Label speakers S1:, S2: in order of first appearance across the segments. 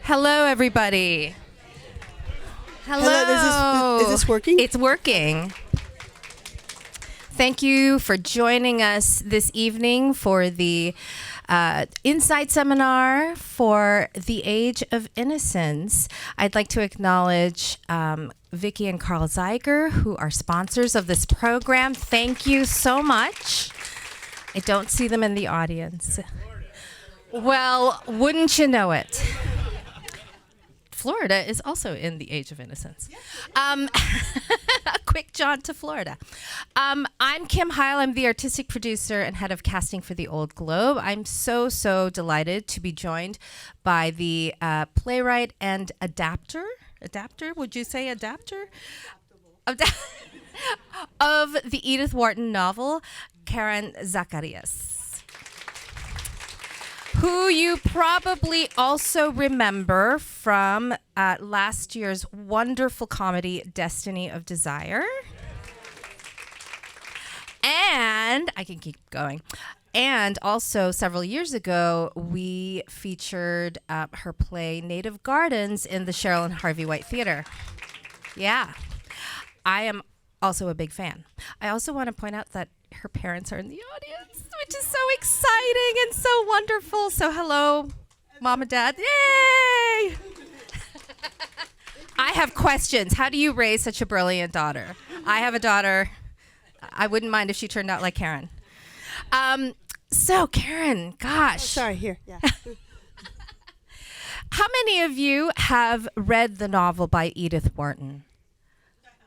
S1: Hello, everybody. Hello.
S2: Is this working?
S1: It's working. Thank you for joining us this evening for the Insight Seminar for the Age of Innocence. I'd like to acknowledge Vicki and Carl Zeiger, who are sponsors of this program. Thank you so much. I don't see them in the audience. Well, wouldn't you know it? Florida is also in the Age of Innocence. A quick jaunt to Florida. I'm Kim Heil. I'm the artistic producer and head of casting for the Old Globe. I'm so delighted to be joined by the playwright and adapter, would you say adapter? Of the Edith Wharton novel, Karen Zacarías, who you probably also remember from last year's wonderful comedy, Destiny of Desire. And I can keep going. And also, several years ago, we featured her play, Native Gardens, in the Cheryl and Harvey White Theater. Yeah. I am also a big fan. I also want to point out that her parents are in the audience, which is so exciting and so wonderful. So hello, Mom and Dad. Yay! I have questions. How do you raise such a brilliant daughter? I have a daughter. I wouldn't mind if she turned out like Karen. So Karen, gosh.
S2: Oh, sorry, here. Yeah.
S1: How many of you have read the novel by Edith Wharton?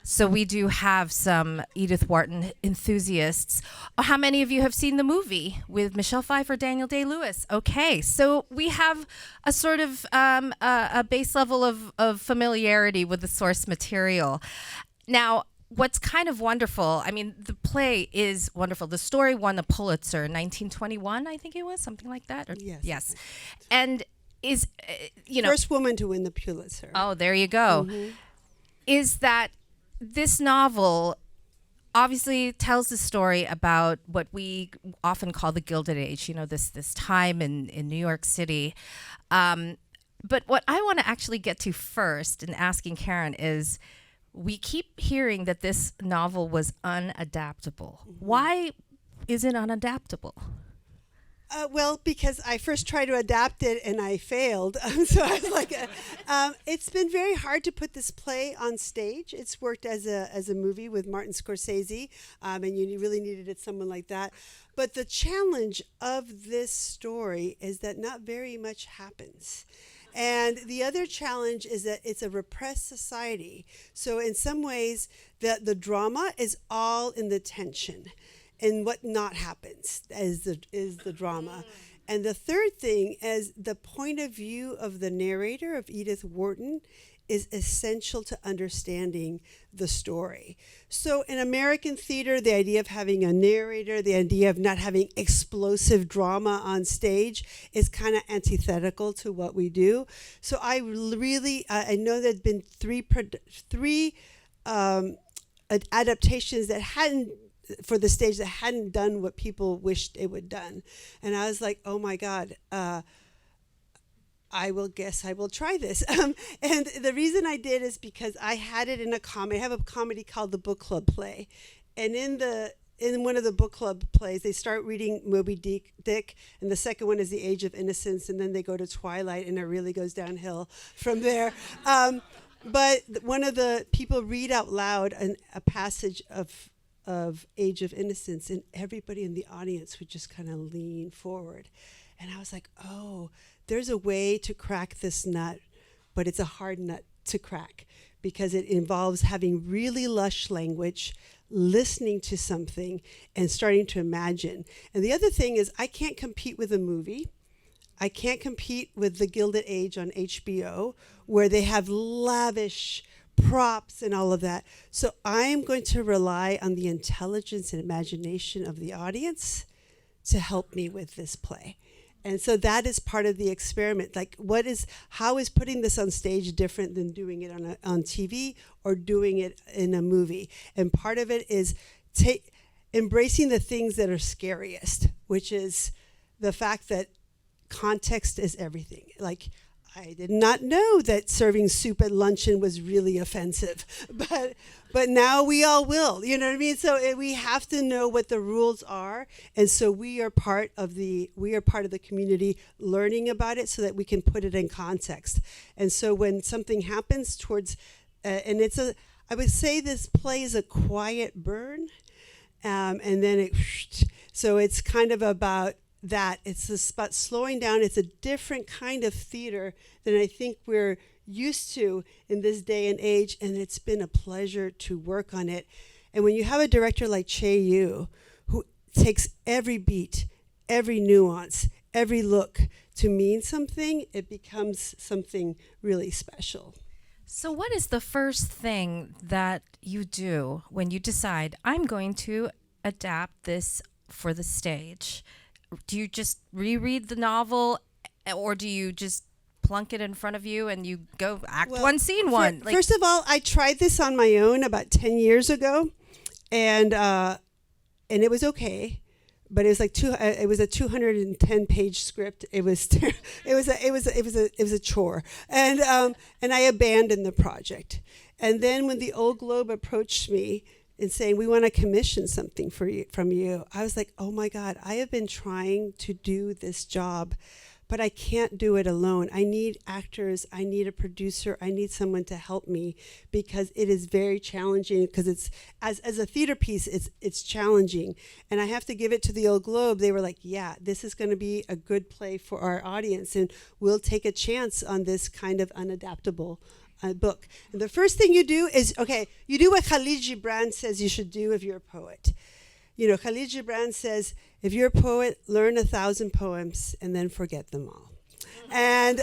S1: So we do have some Edith Wharton enthusiasts. How many of you have seen the movie with Michelle Pfeiffer, Daniel Day-Lewis? Okay, so we have a sort of a base level of familiarity with the source material. Now, what's kind of wonderful, I mean, the play is wonderful. The story won the Pulitzer in 1921, I think it was, something like that. Yes. And is,
S2: First woman to win the Pulitzer.
S1: Oh, there you go. Mm-hmm. Is that this novel obviously tells the story about what we often call the Gilded Age, this time in New York City. But what I want to actually get to first in asking Karen is, we keep hearing that this novel was unadaptable. Mm-hmm. Why is it unadaptable?
S2: Well, because I first tried to adapt it and I failed. So I was like, it's been very hard to put this play on stage. It's worked as a movie with Martin Scorsese, and you really needed someone like that. But the challenge of this story is that not very much happens. And the other challenge is that it's a repressed society. So in some ways, the drama is all in the tension. And what not happens is the drama. And the third thing is the point of view of the narrator, of Edith Wharton, is essential to understanding the story. So in American theater, the idea of having a narrator, the idea of not having explosive drama on stage is kind of antithetical to what we do. So I really, I know there have been three adaptations that hadn't for the stage that hadn't done what people wished it would done. And I was like, oh my God, I will try this. And the reason I did is because I had it in a comedy. I have a comedy called the Book Club Play. And in one of the book club plays, they start reading Moby Dick, and the second one is The Age of Innocence, and then they go to Twilight, and it really goes downhill from there. But one of the people read out loud a passage of Age of Innocence, and everybody in the audience would just kind of lean forward. And I was like, oh, there's a way to crack this nut, but it's a hard nut to crack because it involves having really lush language, listening to something, and starting to imagine. And the other thing is I can't compete with a movie. I can't compete with the Gilded Age on HBO, where they have lavish props and all of that. So I am going to rely on the intelligence and imagination of the audience to help me with this play. And so that is part of the experiment. Like, how is putting this on stage different than doing it on TV or doing it in a movie? And part of it is embracing the things that are scariest, which is the fact that context is everything. Like, I did not know that serving soup at luncheon was really offensive, but now we all will. You know what I mean? So we have to know what the rules are, and so we are part of the community, learning about it so that we can put it in context. And so when something happens towards, and I would say this play is a quiet burn, and then so it's kind of about that. It's about slowing down. It's a different kind of theater than I think we're used to in this day and age, and it's been a pleasure to work on it. And when you have a director like Chay Yew, who takes every beat, every nuance, every look to mean something, it becomes something really special.
S1: So what is the first thing that you do when you decide, I'm going to adapt this for the stage? Do you just reread the novel, or do you just plunk it in front of you and you go act one, scene one?
S2: First of all, I tried this on my own about 10 years ago, and it was okay, but it was like it was a 210-page script. It was a chore, and I abandoned the project. And then when the Old Globe approached me and saying, we want to commission something from you, I was like, oh my God, I have been trying to do this job, but I can't do it alone. I need actors, I need a producer, I need someone to help me, because it is very challenging, because it's, as a theater piece, it's challenging. And I have to give it to the Old Globe. They were like, yeah, this is going to be a good play for our audience, and we'll take a chance on this kind of unadaptable book. And the first thing you do is, you do what Khalil Gibran says you should do if you're a poet. You know, Khalil Gibran says, if you're a poet, learn 1,000 poems and then forget them all. And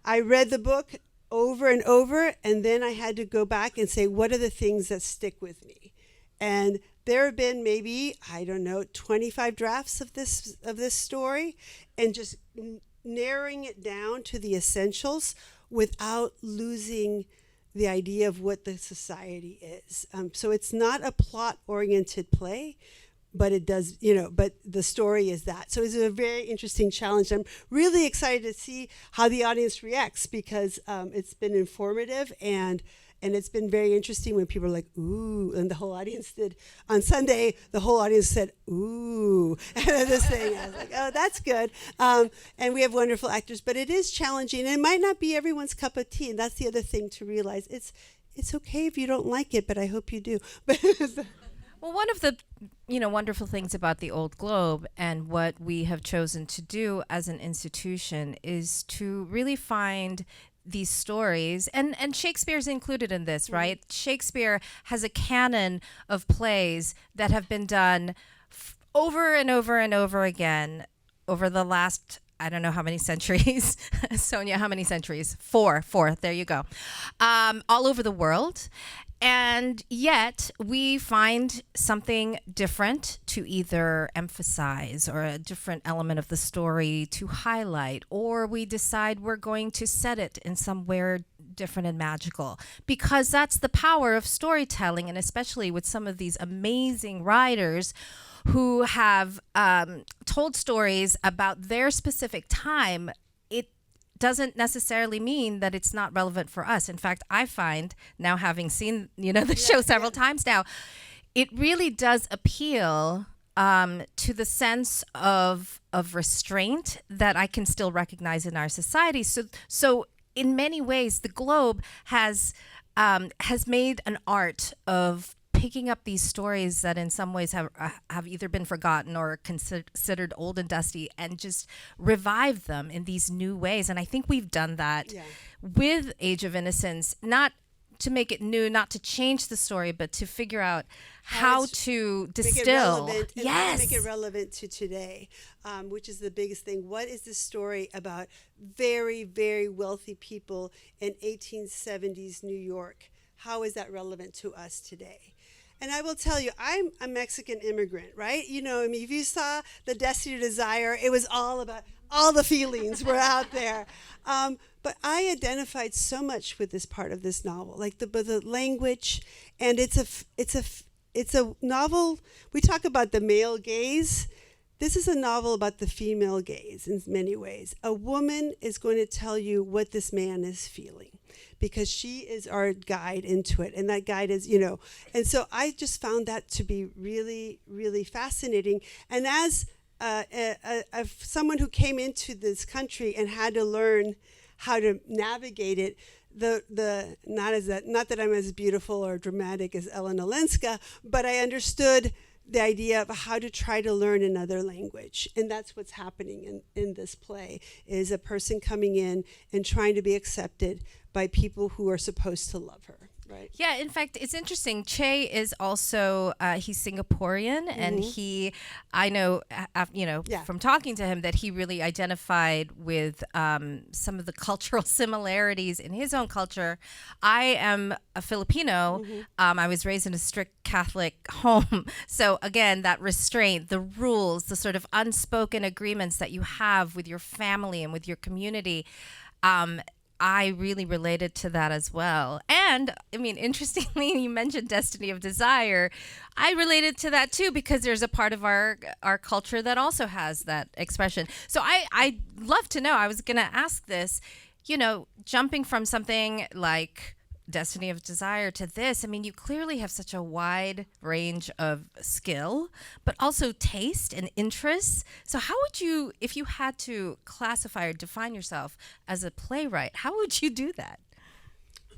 S2: I read the book over and over, and then I had to go back and say, what are the things that stick with me? And there have been maybe, 25 drafts of this story, and just narrowing it down to the essentials without losing the idea of what the society is. So it's not a plot-oriented play, but it does, but the story is that. So it's a very interesting challenge. I'm really excited to see how the audience reacts, because it's been informative, and it's been very interesting when people are like, ooh, and the whole audience did. On Sunday, the whole audience said, ooh, and this thing. I was like, oh, that's good. And we have wonderful actors, but it is challenging, and it might not be everyone's cup of tea, and that's the other thing to realize. It's okay if you don't like it, but I hope you do.
S1: Well, one of the wonderful things about the Old Globe and what we have chosen to do as an institution is to really find these stories, and Shakespeare's included in this, right? Shakespeare has a canon of plays that have been done over and over and over again over the last, I don't know how many centuries. Sonia, how many centuries? Four, there you go. All over the world. And yet we find something different to either emphasize, or a different element of the story to highlight, or we decide we're going to set it in somewhere different and magical, because that's the power of storytelling. And especially with some of these amazing writers who have told stories about their specific time, it doesn't necessarily mean that it's not relevant for us. In fact, I find, now having seen the show several times now, it really does appeal to the sense of restraint that I can still recognize in our society. So in many ways, the Globe has made an art of picking up these stories that in some ways have either been forgotten or considered old and dusty, and just revive them in these new ways. And I think we've done that with Age of Innocence, not to make it new, not to change the story, but to figure out how to distill.
S2: Make it relevant to today, which is the biggest thing. What is the story about very, very wealthy people in 1870s New York? How is that relevant to us today? And I will tell you, I'm a Mexican immigrant, right? If you saw the Destiny to Desire, it was all about, all the feelings were out there. But I identified so much with this part of this novel, like the language, and it's a novel. We talk about the male gaze. this is a novel about the female gaze in many ways. A woman is going to tell you what this man is feeling because she is our guide into it. And that guide is, and so I just found that to be really, really fascinating. And as someone who came into this country and had to learn how to navigate it, not that I'm as beautiful or dramatic as Ellen Olenska, but I understood the idea of how to try to learn another language. And that's what's happening in this play, is a person coming in and trying to be accepted by people who are supposed to love her. Right.
S1: Yeah, in fact, it's interesting. Chay is also, he's Singaporean, and I know, from talking to him that he really identified with some of the cultural similarities in his own culture. I am a Filipino. I was raised in a strict Catholic home. So again, that restraint, the rules, the sort of unspoken agreements that you have with your family and with your community, I really related to that as well. And I mean, interestingly, you mentioned Destiny of Desire. I related to that too, because there's a part of our culture that also has that expression. So I'd love to know, I was going to ask this, jumping from something like Destiny of Desire to this, I mean, you clearly have such a wide range of skill, but also taste and interests. So how would you, if you had to classify or define yourself as a playwright, how would you do that?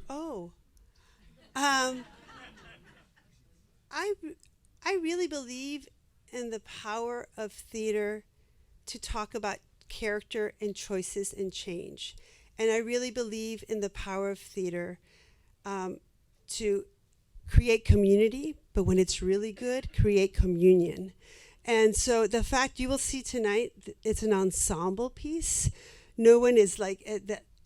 S2: I really believe in the power of theater to talk about character and choices and change. And I really believe in the power of theater to create community, but when it's really good, create communion. And so the fact you will see tonight, it's an ensemble piece. No one is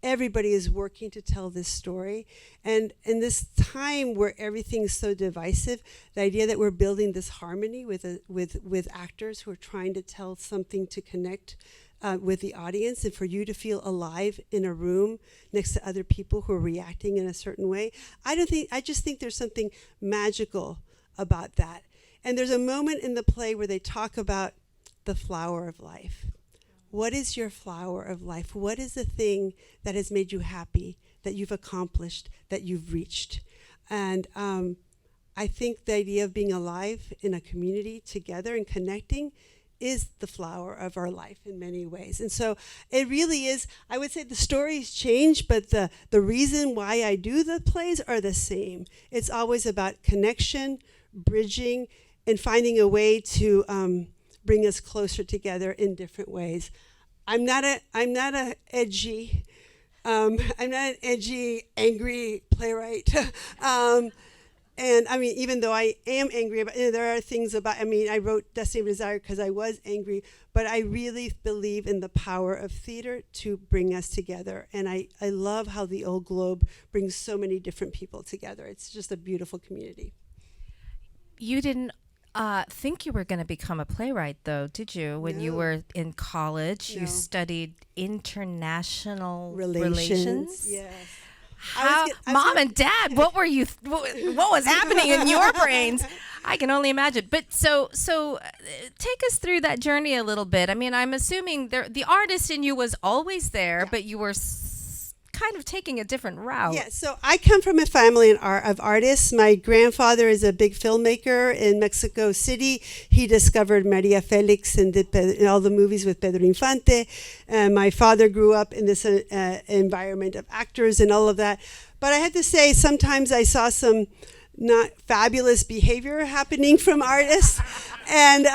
S2: everybody is working to tell this story. And in this time where everything's so divisive, the idea that we're building this harmony with actors who are trying to tell something to connect with the audience, and for you to feel alive in a room next to other people who are reacting in a certain way. I just think there's something magical about that. And there's a moment in the play where they talk about the flower of life. What is your flower of life? What is the thing that has made you happy, that you've accomplished, that you've reached? And I think the idea of being alive in a community together and connecting is the flower of our life in many ways. And so it really is, I would say the stories change, but the reason why I do the plays are the same. It's always about connection, bridging, and finding a way to bring us closer together in different ways. I'm not an edgy, angry playwright. And I mean, even though I am angry about, there are things about, I wrote Destiny of Desire because I was angry, but I really believe in the power of theater to bring us together. And I love how the Old Globe brings so many different people together. It's just a beautiful community.
S1: You didn't think you were going to become a playwright, though, did you? When you were in college, you studied international relations?
S2: Yes.
S1: Mom and Dad, what were you? What was happening in your brains? I can only imagine. But so take us through that journey a little bit. I mean, I'm assuming the artist in you was always there, but you were kind of taking a different route.
S2: Yeah, so I come from a family of artists. My grandfather is a big filmmaker in Mexico City. He discovered Maria Felix and did all the movies with Pedro Infante. My father grew up in this environment of actors and all of that. But I have to say, sometimes I saw some not fabulous behavior happening from artists. And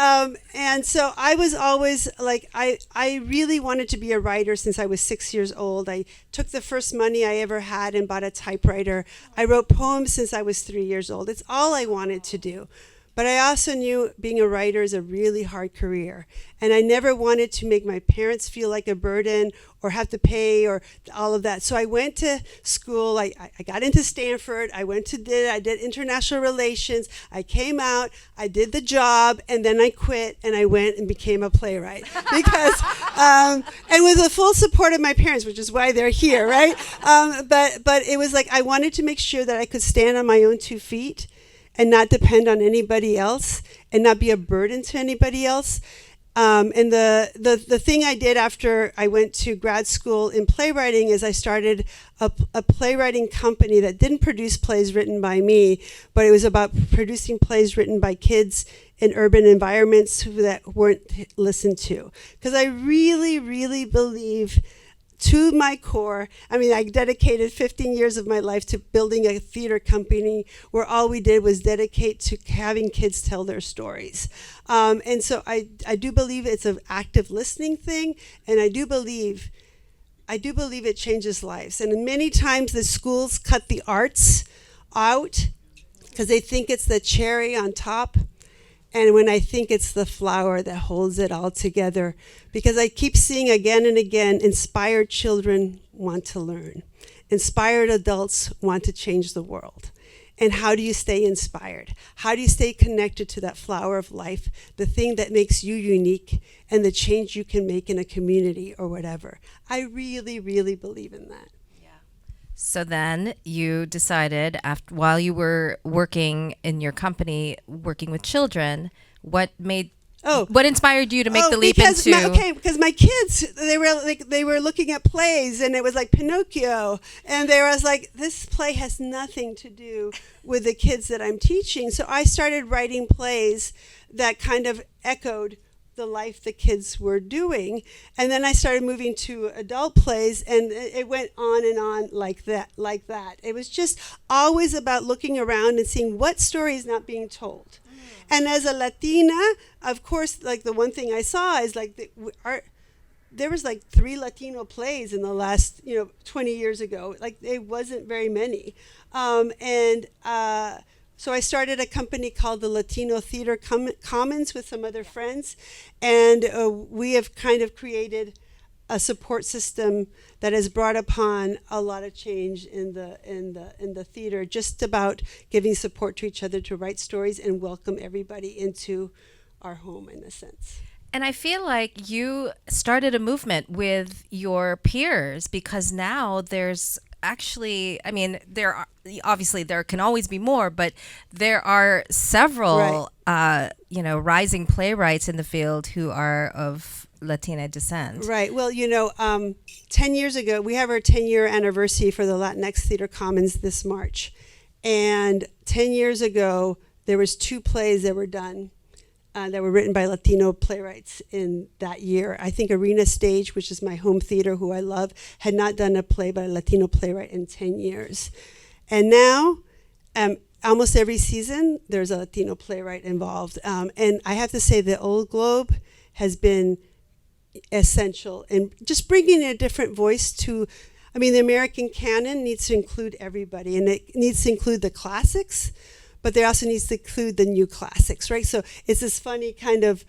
S2: so I was always I really wanted to be a writer since I was 6 years old. I took the first money I ever had and bought a typewriter. I wrote poems since I was 3 years old. It's all I wanted to do. But I also knew being a writer is a really hard career. And I never wanted to make my parents feel like a burden or have to pay or all of that. So I went to school. I got into Stanford. I did international relations. I came out. I did the job. And then I quit. And I went and became a playwright. Because, and with the full support of my parents, which is why they're here, right? But it was I wanted to make sure that I could stand on my own 2 feet and not depend on anybody else and not be a burden to anybody else. And the thing I did after I went to grad school in playwriting is I started a playwriting company that didn't produce plays written by me, but it was about producing plays written by kids in urban environments that weren't listened to. Because I really, really believe, to my core, I mean, I dedicated 15 years of my life to building a theater company where all we did was dedicate to having kids tell their stories. And so I do believe it's an active listening thing, and I do believe it changes lives. And many times the schools cut the arts out because they think it's the cherry on top. And when I think it's the flower that holds it all together, because I keep seeing again and again, inspired children want to learn. Inspired adults want to change the world. And how do you stay inspired? How do you stay connected to that flower of life, the thing that makes you unique and the change you can make in a community or whatever? I really, really believe in that.
S1: So then you decided, while you were working in your company, working with children, what inspired you to make the leap into?
S2: Because my kids, they were looking at plays, and it was like Pinocchio, and they was like, this play has nothing to do with the kids that I'm teaching. So I started writing plays that kind of echoed the life the kids were doing, and then I started moving to adult plays, and it went on and on like that. It was just always about looking around and seeing what story is not being told. And as a Latina, of course, like the one thing I saw is like there was like 3 Latino plays in the last 20 years ago. Like it wasn't very many, so I started a company called the Latino Theater Commons with some other friends, and we have kind of created a support system that has brought upon a lot of change in the theater, just about giving support to each other to write stories and welcome everybody into our home in a sense.
S1: And I feel like you started a movement with your peers, because now there's actually, I mean, there can always be more, but there are several, rising playwrights in the field who are of Latina descent.
S2: Right. Well, 10 years ago, we have our 10-year anniversary for the Latinx Theater Commons this March. And 10 years ago, there was 2 plays that were done that were written by Latino playwrights in that year. I think Arena Stage, which is my home theater, who I love, had not done a play by a Latino playwright in 10 years. And now, almost every season, there's a Latino playwright involved. And I have to say the Old Globe has been essential in just bringing a different voice to, the American canon needs to include everybody, and it needs to include the classics, but there also needs to include the new classics, right? So it's this funny kind of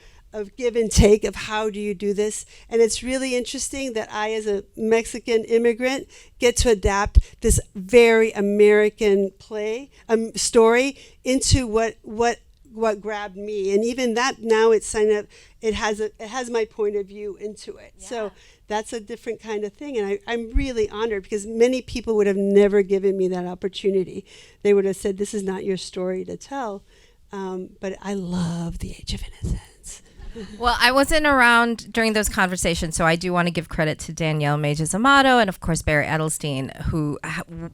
S2: give and take of how do you do this. And it's really interesting that I, as a Mexican immigrant, get to adapt this very American play, story into what grabbed me. And even that now it has my point of view into it. Yeah. So that's a different kind of thing. And I'm really honored, because many people would have never given me that opportunity. They would have said, this is not your story to tell. But I love the Age of Innocence.
S1: Well, I wasn't around during those conversations, so I do want to give credit to Danielle Mages-Amato and, of course, Barry Edelstein, who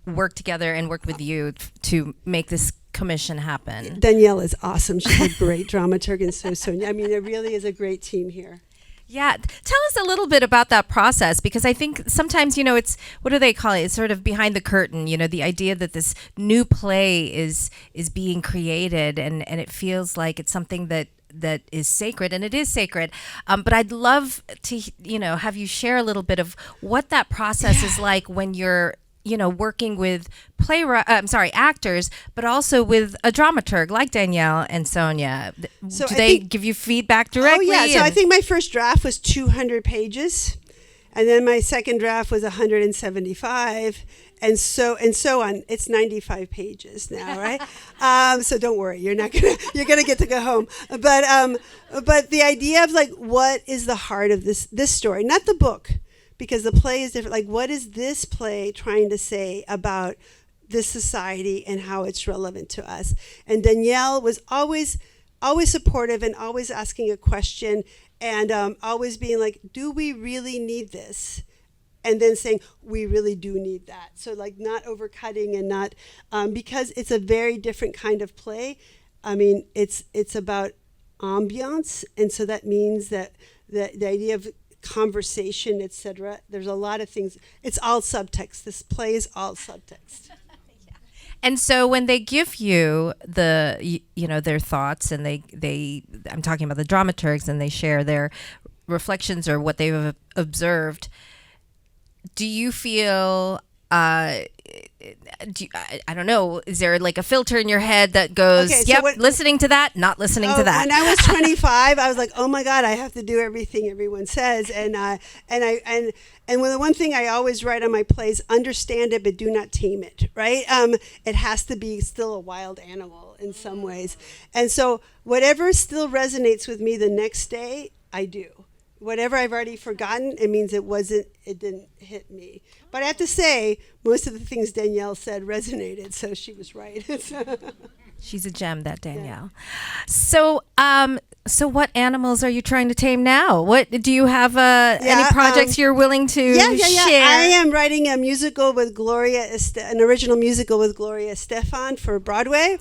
S1: worked together and worked with you to make this commission happen.
S2: Danielle is awesome. She's a great dramaturg, and so it really is a great team here.
S1: Yeah. Tell us a little bit about that process, because I think sometimes, it's, what do they call it? It's sort of behind the curtain, the idea that this new play is being created, and it feels like it's something that is sacred, and it is sacred. But I'd love to, have you share a little bit of what that process is like when you're, working with actors, but also with a dramaturg like Danielle and Sonia. So do they give you feedback directly?
S2: Oh, yeah. So I think my first draft was 200 pages, and then my second draft was 175, and so on. It's 95 pages now, right? So don't worry, you're gonna get to go home. But the idea of like, what is the heart of this story? Not the book, because the play is different. Like, what is this play trying to say about this society and how it's relevant to us? And Danielle was always supportive and always asking a question and always being like, do we really need this? And then saying, we really do need that. So like not overcutting and not, because it's a very different kind of play. I mean, it's about ambiance. And so that means that the idea of conversation, etc. There's a lot of things. It's all subtext. This play is all subtext.
S1: And so when they give you their thoughts, and they I'm talking about the dramaturgs, and they share their reflections or what they've observed, do you feel I don't know, is there like a filter in your head that goes, listening to that, not listening to that?
S2: When I was 25, I was like, oh my God, I have to do everything everyone says. And the one thing I always write on my plays, understand it, but do not tame it, right? It has to be still a wild animal in some ways. And so whatever still resonates with me the next day, I do. Whatever I've already forgotten, it means it didn't hit me. But I have to say, most of the things Danielle said resonated, so she was right.
S1: She's a gem, that Danielle. Yeah. So what animals are you trying to tame now? What do you have? Any projects you're willing to share?
S2: I am writing a musical with an original musical with Gloria Estefan for Broadway.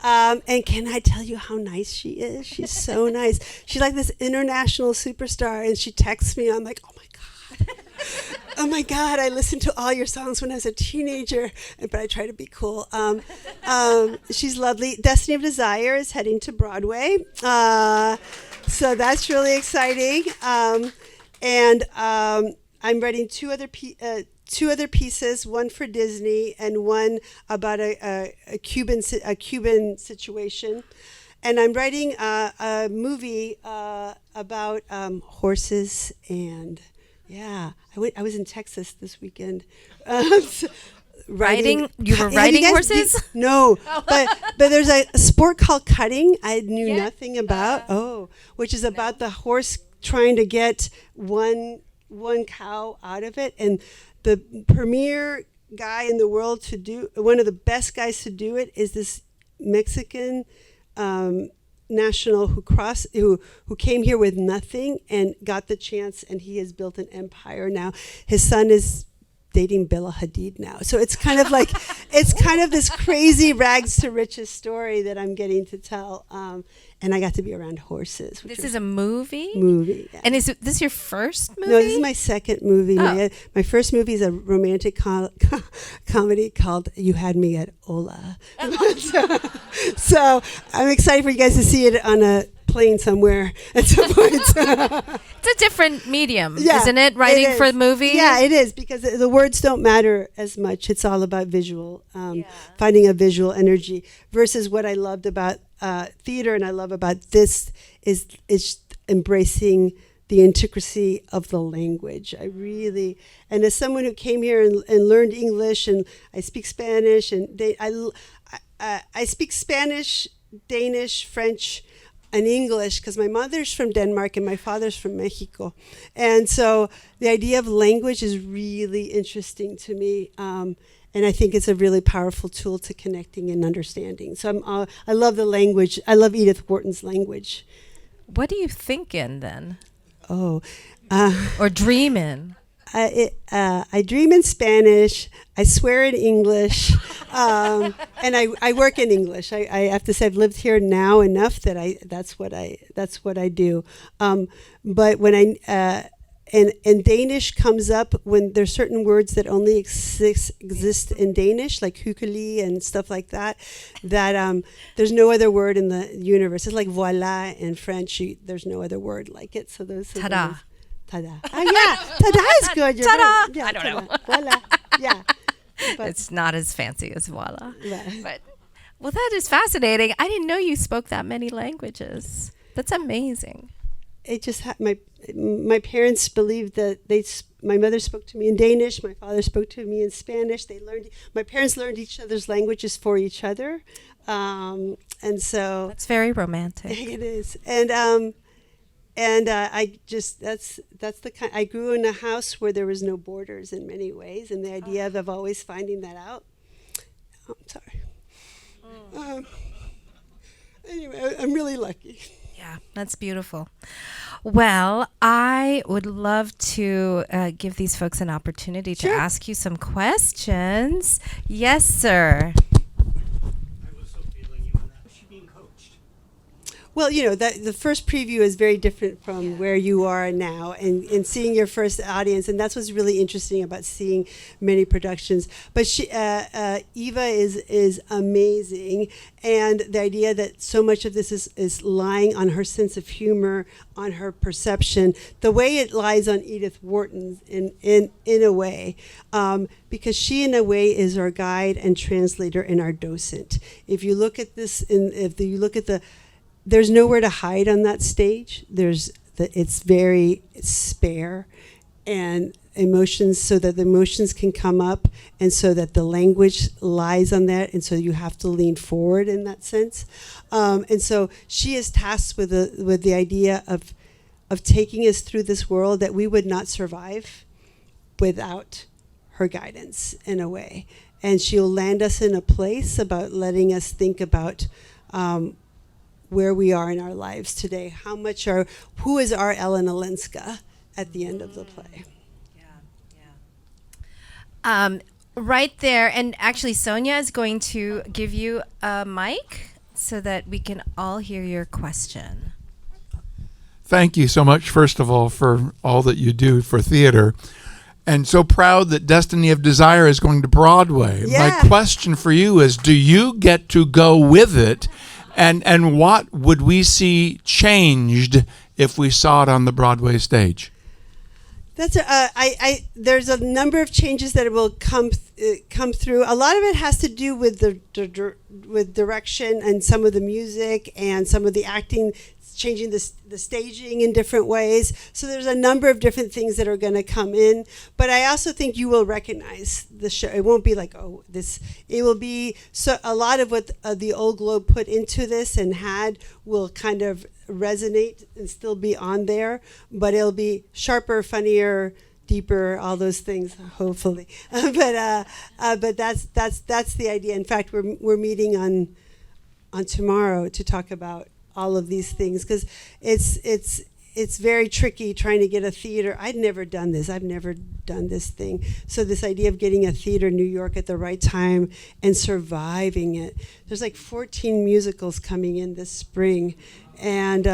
S2: And can I tell you how nice she is? She's so nice. She's like this international superstar, and she texts me. I'm like, oh my God. Oh my God, I listened to all your songs when I was a teenager, but I try to be cool. She's lovely. Destiny of Desire is heading to Broadway. So that's really exciting. And I'm writing two other pieces, one for Disney and one about a Cuban situation. And I'm writing a movie about horses and... Yeah, I was in Texas this weekend.
S1: Riding? You were riding horses?
S2: No, but there's a sport called cutting I knew nothing about. Which is about the horse trying to get one cow out of it. And the premier guy in the world to do, one of the best guys to do it is this Mexican national who came here with nothing and got the chance, and he has built an empire now. His son is dating Bella Hadid now, so it's kind of like this crazy rags to riches story that I'm getting to tell. And I got to be around horses.
S1: This is a movie?
S2: Movie, yeah.
S1: And is this your first movie?
S2: No, this is my second movie. Oh. My first movie is a romantic comedy called You Had Me at Hola. So I'm excited for you guys to see it on a plane somewhere at some point.
S1: It's a different medium, isn't it? Writing for the movie?
S2: Yeah, it is, because the words don't matter as much. It's all about visual, finding a visual energy, versus what I loved about theater and I love about this is embracing the intricacy of the language. And as someone who came here and learned English, and I speak Spanish, and I speak Spanish, Danish, French, and English, because my mother's from Denmark and my father's from Mexico. And so the idea of language is really interesting to me. And I think it's a really powerful tool to connecting and understanding. So I love the language. I love Edith Wharton's language.
S1: What do you think in then?
S2: Or
S1: dream in?
S2: I dream in Spanish. I swear in English, and I work in English. I have to say I've lived here now enough that that's what I do. But when and Danish comes up when there's certain words that only exist in Danish, like hukeli and stuff like that. That there's no other word in the universe. It's like voila in French. There's no other word like it. So those.
S1: Ta-da.
S2: Ta-da. Ta-da is good.
S1: Ta-da.
S2: Right. Yeah,
S1: I don't know.
S2: Voila. Yeah. But
S1: it's not as fancy as voila.
S2: Right.
S1: But well, that is fascinating. I didn't know you spoke that many languages. That's amazing.
S2: It just my parents believed that my mother spoke to me in Danish, my father spoke to me in Spanish. My parents learned each other's languages for each other, and so
S1: that's very romantic.
S2: It is, and I just that's the kind. I grew in a house where there was no borders in many ways, and the idea of always finding that out. Oh, I'm sorry. Anyway, I'm really lucky.
S1: Yeah, that's beautiful. Well, I would love to give these folks an opportunity to
S2: Sure.
S1: ask you some questions. Yes, sir.
S3: I was so feeling you on that. Was she being coached?
S2: Well, you know, that the first preview is very different from where you are now and seeing your first audience. And that's what's really interesting about seeing many productions. But Eva is amazing. And the idea that so much of this is lying on her sense of humor, on her perception, the way it lies on Edith Wharton in a way, because she in a way is our guide and translator and our docent. If you look at this, if you look at there's nowhere to hide on that stage. It's very spare, and emotions, so that the emotions can come up, and so that the language lies on that, and so you have to lean forward in that sense. And so she is tasked with the idea of taking us through this world that we would not survive without her guidance in a way. And she'll land us in a place about letting us think about where we are in our lives today. Who is our Ellen Olenska at the end of the play?
S1: Right there, and actually Sonia is going to give you a mic so that we can all hear your question.
S4: Thank you so much, first of all, for all that you do for theater. And so proud that Destiny of Desire is going to Broadway.
S2: Yeah.
S4: My question for you is, do you get to go with it? And what would we see changed if we saw it on the Broadway stage?
S2: That's there's a number of changes that will come through. A lot of it has to do with with direction and some of the music and some of the acting, changing the staging in different ways. So there's a number of different things that are going to come in. But I also think you will recognize the show. It won't be like, oh, this. It will be so a lot of what the Old Globe put into this and had will kind of resonate and still be on there. But it'll be sharper, funnier, deeper, all those things, hopefully. But that's the idea. In fact, we're meeting on tomorrow to talk about all of these things, because it's very tricky trying to get a theater. I've never done this thing. So this idea of getting a theater in New York at the right time and surviving it. There's like 14 musicals coming in this spring, and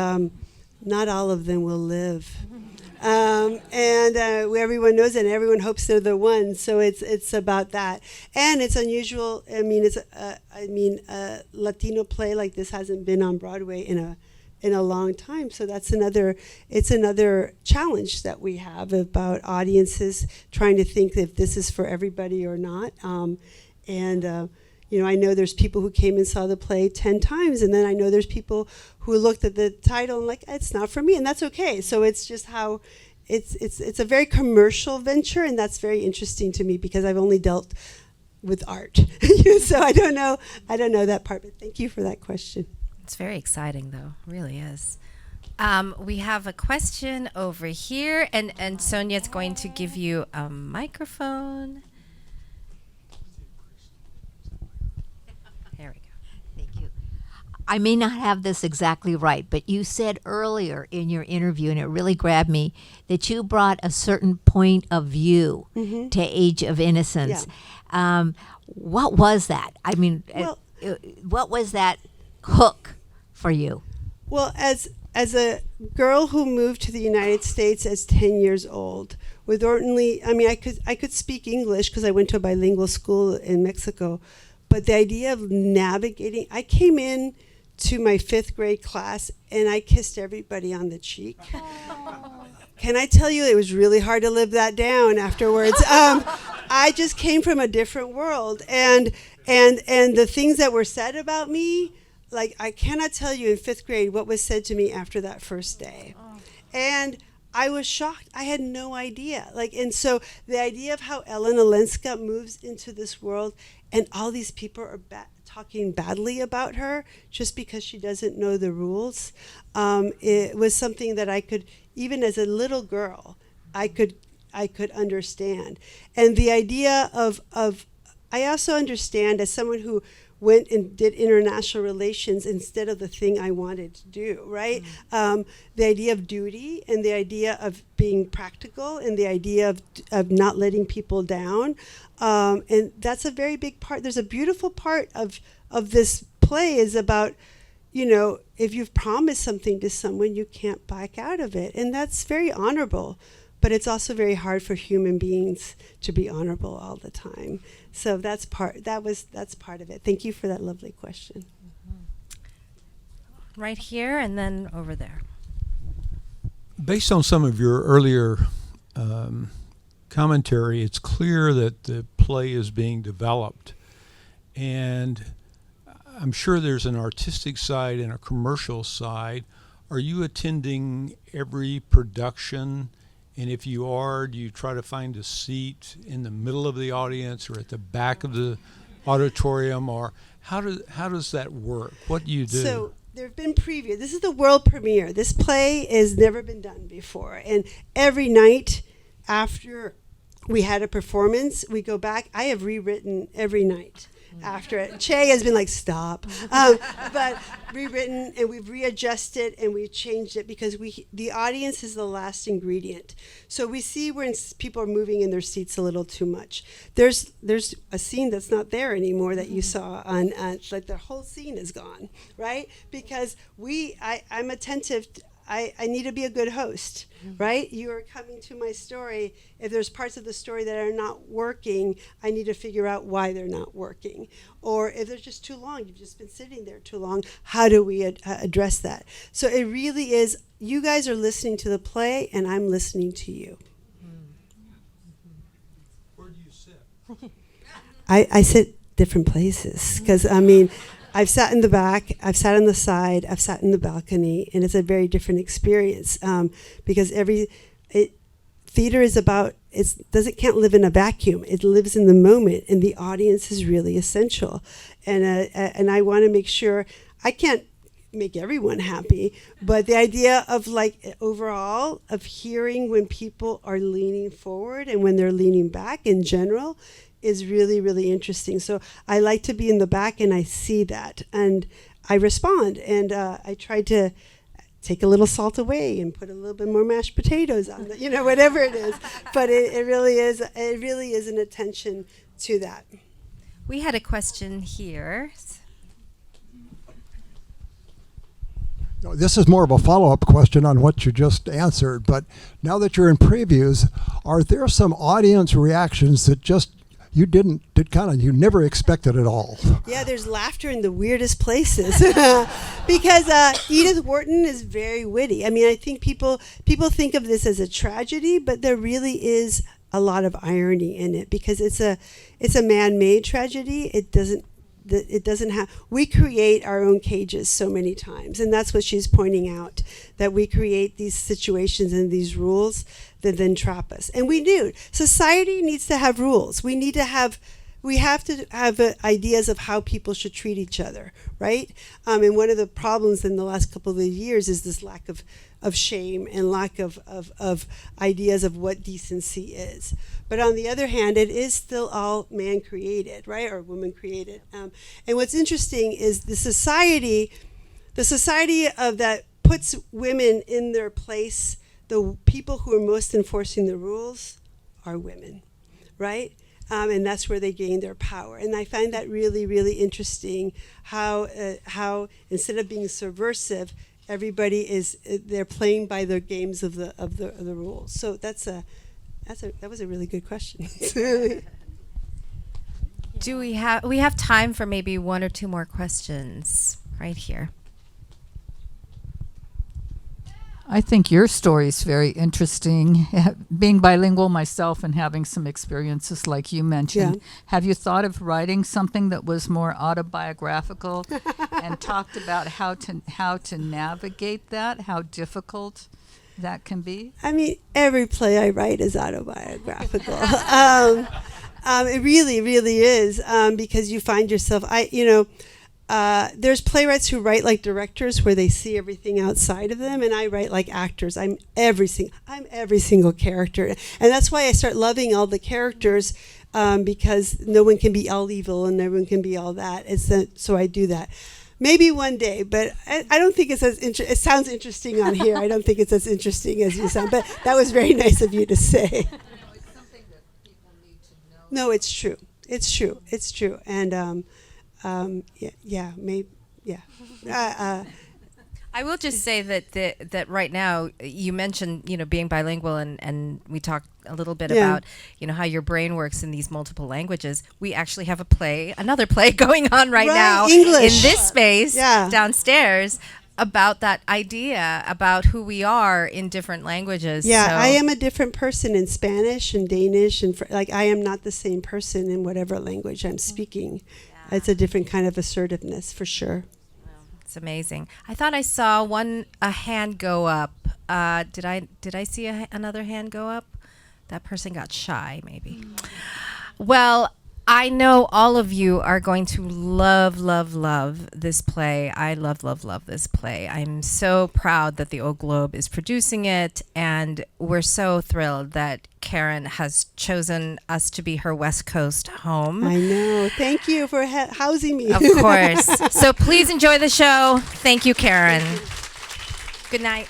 S2: not all of them will live. Everyone knows it, and everyone hopes they're the one. So it's about that, and it's unusual. I mean, a Latino play like this hasn't been on Broadway in a long time. So that's another challenge that we have about audiences trying to think if this is for everybody or not. I know there's people who came and saw the play 10 times, and then I know there's people who looked at the title and like, it's not for me, and that's okay. So it's just how it's a very commercial venture, and that's very interesting to me because I've only dealt with art. So I don't know that part, but thank you for that question.
S1: It's very exciting, though. It really is. We have a question over here, and Sonia's going to give you a microphone. There we go.
S5: Thank you. I may not have this exactly right, but you said earlier in your interview, and it really grabbed me, that you brought a certain point of view to Age of Innocence.
S2: Yeah.
S5: What was that? I mean, what was that hook for you?
S2: Well, as a girl who moved to the United States as 10 years old, with only, I could speak English because I went to a bilingual school in Mexico, but the idea of navigating, I came in to my 5th grade class and I kissed everybody on the cheek. Can I tell you, it was really hard to live that down afterwards. I just came from a different world, and the things that were said about me, like I cannot tell you in 5th grade what was said to me after that first day. And I was shocked. I had no idea. And so the idea of how Ellen Olenska moves into this world and all these people are talking badly about her just because she doesn't know the rules, it was something that I could, even as a little girl, I could understand. And the idea of I also understand as someone who went and did international relations instead of the thing I wanted to do, right? The idea of duty and the idea of being practical and the idea of not letting people down. And that's a very big part. There's a beautiful part of this play is about, you know, if you've promised something to someone, you can't back out of it. And that's very honorable. But it's also very hard for human beings to be honorable all the time. So that's part of it. Thank you for that lovely question.
S1: Right here and then over there.
S6: Based on some of your earlier commentary, it's clear that the play is being developed. And I'm sure there's an artistic side and a commercial side. Are you attending every production? And if you are, do you try to find a seat in the middle of the audience or at the back of the auditorium? Or how does that work? What do you do?
S2: So there have been previews. This is the world premiere. This play has never been done before. And every night after we had a performance, we go back. I have rewritten every night after it. Chay has been like, stop. But rewritten, and we've readjusted and we've changed it because the audience is the last ingredient. So we see when people are moving in their seats a little too much. There's a scene that's not there anymore that you saw on, like the whole scene is gone, right? Because I'm attentive. I need to be a good host, right? You are coming to my story. If there's parts of the story that are not working, I need to figure out why they're not working. Or if they're just too long, you've just been sitting there too long, how do we address that? So it really is, you guys are listening to the play and I'm listening to you.
S6: Where do you sit?
S2: I sit different places because, I mean, I've sat in the back, I've sat on the side, I've sat in the balcony, and it's a very different experience because theater is about, can't live in a vacuum. It lives in the moment, and the audience is really essential. And I want to make sure, I can't make everyone happy, but the idea of like overall of hearing when people are leaning forward and when they're leaning back in general is really, really interesting. So I like to be in the back and I see that and I respond and I try to take a little salt away and put a little bit more mashed potatoes on it, whatever it is. But it really is an attention to that.
S1: We had a question here.
S7: No, this is more of a follow-up question on what you just answered, but now that you're in previews, are there some audience reactions that just you never expected at all?
S2: Yeah, there's laughter in the weirdest places because Edith Wharton is very witty. I mean, I think people think of this as a tragedy, but there really is a lot of irony in it because it's a man-made tragedy. It doesn't have, we create our own cages so many times, and that's what she's pointing out, that we create these situations and these rules that then trap us. And we do. Society needs to have rules. We have to have ideas of how people should treat each other, right? And one of the problems in the last couple of years is this lack of shame and lack of ideas of what decency is. But on the other hand, it is still all man-created, right, or woman-created. And what's interesting is the society of that puts women in their place. The people who are most enforcing the rules are women, right? And that's where they gain their power. And I find that really, really interesting. How instead of being subversive, everybody they're playing by the games of the rules. So that was a really good question.
S1: Do we have time for maybe one or two more questions right here?
S8: I think your story is very interesting. Being bilingual myself and having some experiences like you mentioned,
S2: Yeah.
S8: Have you thought of writing something that was more autobiographical and talked about how to navigate that, how difficult that can be?
S2: I mean, every play I write is autobiographical. It really, really is because you find yourself. There's playwrights who write like directors where they see everything outside of them, and I write like actors. I'm every single character, and that's why I start loving all the characters because no one can be all evil and no one can be all that. So I do that. Maybe one day, but I don't think it's as it sounds interesting on here. I don't think it's as interesting as you sound, but that was very nice of you to say.
S8: It's something that people need to know.
S2: No, it's true. It's true. It's true. And
S1: I will just say that right now you mentioned being bilingual and we talked a little bit about how your brain works in these multiple languages. We actually have another play going on right now
S2: English.
S1: in this space
S2: Yeah.
S1: downstairs about that idea about who we are in different languages.
S2: Yeah,
S1: So-
S2: I am a different person in Spanish and Danish and I am not the same person in whatever language I'm speaking. It's a different kind of assertiveness for sure.
S1: It's amazing. I thought I saw a hand go up. Did I see another hand go up? That person got shy, maybe. Well, I know all of you are going to love, love, love this play. I love, love, love this play. I'm so proud that the Old Globe is producing it, and we're so thrilled that Karen has chosen us to be her West Coast home.
S2: I know. Thank you for housing me.
S1: Of course. So please enjoy the show. Thank you, Karen. Good night.